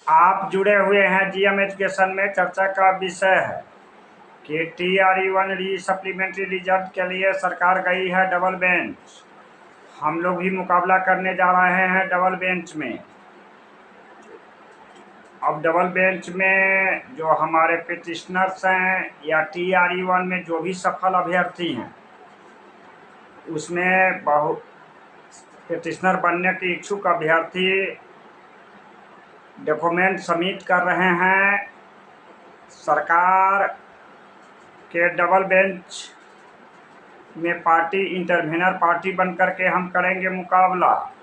आप जुड़े हुए हैं जीएम एजुकेशन में। चर्चा का विषय है कि TRE1 री सप्लीमेंट्री रिजल्ट के लिए सरकार गई है डबल बेंच। हम लोग भी मुकाबला करने जा रहे हैं डबल बेंच में। अब डबल बेंच में जो हमारे पिटिशनर्स हैं या TRE1 में जो भी सफल अभ्यर्थी हैं, उसमें बहुत पिटिशनर बनने के इच्छुक अभ्यर्थी डॉक्यूमेंट सबमिट कर रहे हैं। सरकार के डबल बेंच में पार्टी इंटरवेनर पार्टी बनकर के हम करेंगे मुकाबला,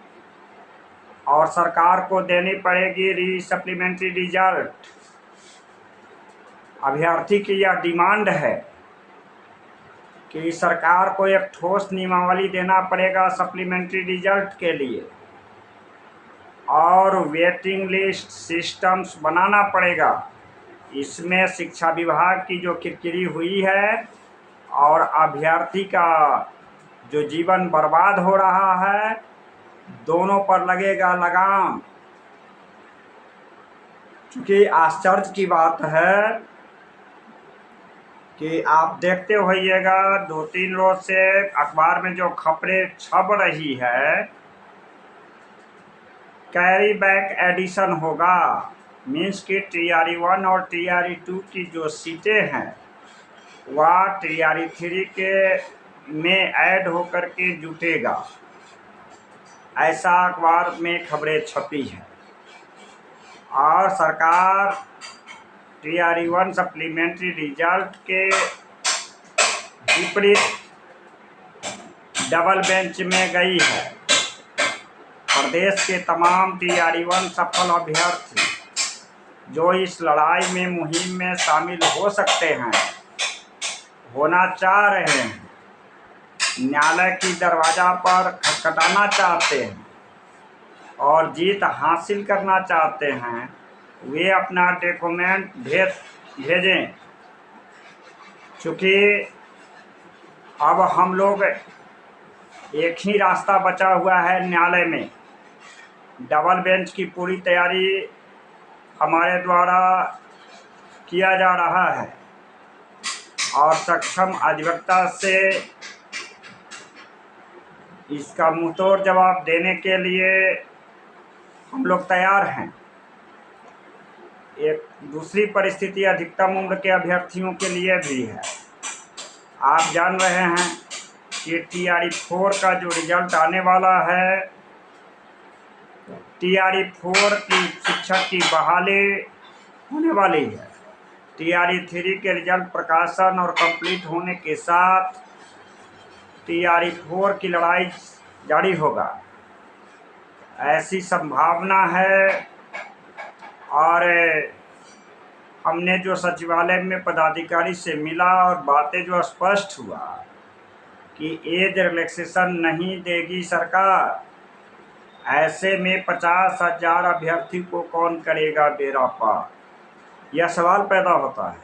और सरकार को देनी पड़ेगी री सप्लीमेंट्री रिजल्ट। अभ्यर्थी की यह डिमांड है कि सरकार को एक ठोस नियमावली देना पड़ेगा सप्लीमेंट्री रिजल्ट के लिए, और वेटिंग लिस्ट सिस्टम्स बनाना पड़ेगा। इसमें शिक्षा विभाग की जो किरकिरी हुई है और अभ्यर्थी का जो जीवन बर्बाद हो रहा है, दोनों पर लगेगा लगाम। क्योंकि आश्चर्य की बात है कि आप देखते होइएगा 2-3 रोज से अखबार में जो खबरें छप रही है, कैरी बैक एडिशन होगा। मीन्स कि TRE1 और TRE2 की जो सीटें हैं वह TRE3 के में ऐड होकर के जुटेगा, ऐसा अखबार में खबरें छपी हैं। और सरकार TRE1 सप्लीमेंट्री रिजल्ट के विपरीत डबल बेंच में गई है। प्रदेश के तमाम TRE1 सफल अभ्यर्थी जो इस लड़ाई में मुहिम में शामिल हो सकते हैं, होना चाह रहे हैं, न्यायालय की दरवाजा पर खटखटाना चाहते हैं और जीत हासिल करना चाहते हैं, वे अपना डॉक्यूमेंट भेजें। चूँकि अब हम लोग एक ही रास्ता बचा हुआ है न्यायालय में। डबल बेंच की पूरी तैयारी हमारे द्वारा किया जा रहा है और सक्षम अधिवक्ता से इसका मुंहतोड़ जवाब देने के लिए हम लोग तैयार हैं। एक दूसरी परिस्थिति अधिकतम उम्र के अभ्यर्थियों के लिए भी है। आप जान रहे हैं कि TRE4 का जो रिजल्ट आने वाला है, TRE4 की शिक्षक की बहाली होने वाली है। TRE3 के रिजल्ट प्रकाशन और कंप्लीट होने के साथ TRE4 की लड़ाई जारी होगा, ऐसी संभावना है। और हमने जो सचिवालय में पदाधिकारी से मिला और बातें जो स्पष्ट हुआ कि एज रिलैक्सेशन नहीं देगी सरकार, ऐसे में 50,000 अभ्यर्थी को कौन करेगा बेड़ा पार, यह सवाल पैदा होता है।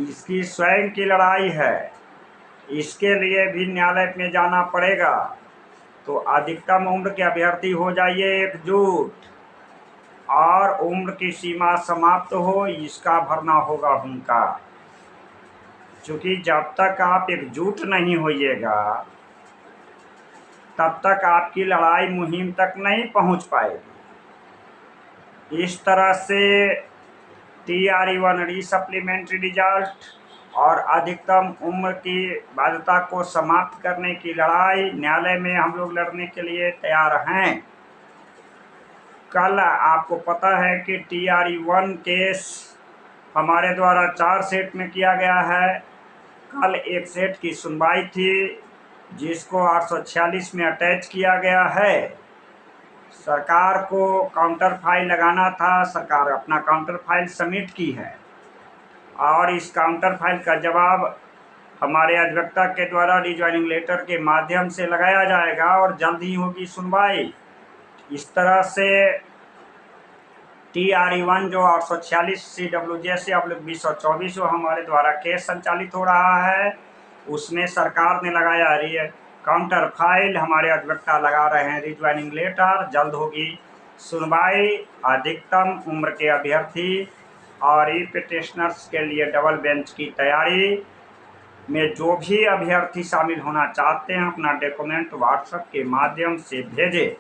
इसकी स्वयं की लड़ाई है, इसके लिए भी न्यायालय में जाना पड़ेगा। तो अधिकतम उम्र के अभ्यर्थी हो जाइए एकजुट, और उम्र की सीमा समाप्त हो, इसका भरना होगा उनका। क्योंकि जब तक आप एकजुट नहीं होइएगा तब तक आपकी लड़ाई मुहिम तक नहीं पहुंच पाएगी। इस तरह से TRE1 री सप्लीमेंट्री रिजल्ट और अधिकतम उम्र की बाध्यता को समाप्त करने की लड़ाई न्यायालय में हम लोग लड़ने के लिए तैयार हैं। कल आपको पता है कि TRE1 केस हमारे द्वारा 4 सेट में किया गया है। कल एक सेट की सुनवाई थी जिसको 846 में अटैच किया गया है। सरकार को काउंटर फाइल लगाना था, सरकार अपना काउंटर फाइल सबमिट की है और इस काउंटर फाइल का जवाब हमारे अधिवक्ता के द्वारा रिज्वाइनिंग लेटर के माध्यम से लगाया जाएगा और जल्द ही होगी सुनवाई। इस तरह से TRE1 जो 846 CWJ/2024 जो हमारे द्वारा केस संचालित हो रहा है, उसमें सरकार ने लगाया काउंटर फाइल, हमारे अधिवक्ता लगा रहे हैं रिज्वाइनिंग लेटर, जल्द होगी सुनवाई अधिकतम उम्र के अभ्यर्थी और ई पिटिशनर्स के लिए डबल बेंच की तैयारी में जो भी अभ्यर्थी शामिल होना चाहते हैं अपना डॉक्यूमेंट व्हाट्सएप के माध्यम से भेजें।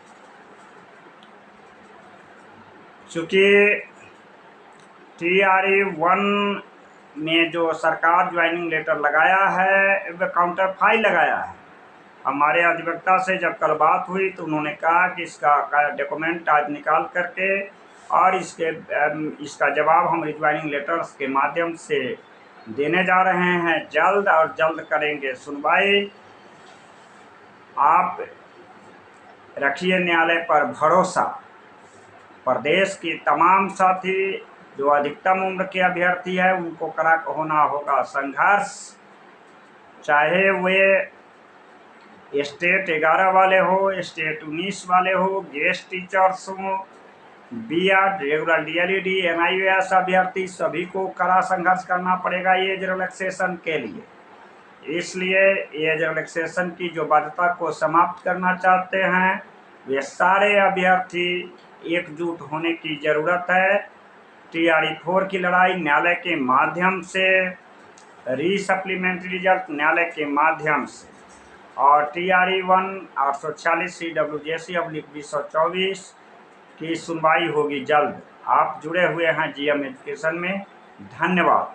चूँकि TRE-1 में जो सरकार ज्वाइनिंग लेटर लगाया है वह काउंटर फाइल लगाया है। हमारे अधिवक्ता से जब कल बात हुई तो उन्होंने कहा कि इसका डॉक्यूमेंट आज निकाल करके और इसका जवाब हम रिज्वाइनिंग लेटर्स के माध्यम से देने जा रहे हैं। जल्द और जल्द करेंगे सुनवाई। आप रखिए न्यायालय पर भरोसा। प्रदेश के तमाम साथी जो अधिकतम उम्र के अभ्यर्थी है उनको कड़ा होना होगा संघर्ष, चाहे वे स्टेट 11 वाले हो, स्टेट 19 वाले हो, गेस्ट टीचर्स हो, B.Ed, रेगुलर DLED, NIOS अभ्यर्थी, सभी को कड़ा संघर्ष करना पड़ेगा एज रिलैक्सेशन के लिए। इसलिए एज रिलैक्सेशन की जो बाध्यता को समाप्त करना चाहते हैं वे सारे अभ्यर्थी एकजुट होने की ज़रूरत है। TRE-4 की लड़ाई न्यायालय के माध्यम से, रीसप्लीमेंट्री रिजल्ट न्यायालय के माध्यम से, और TRE-1 846 CWJC/2024 की सुनवाई होगी जल्द। आप जुड़े हुए हैं GM एजुकेशन में। धन्यवाद।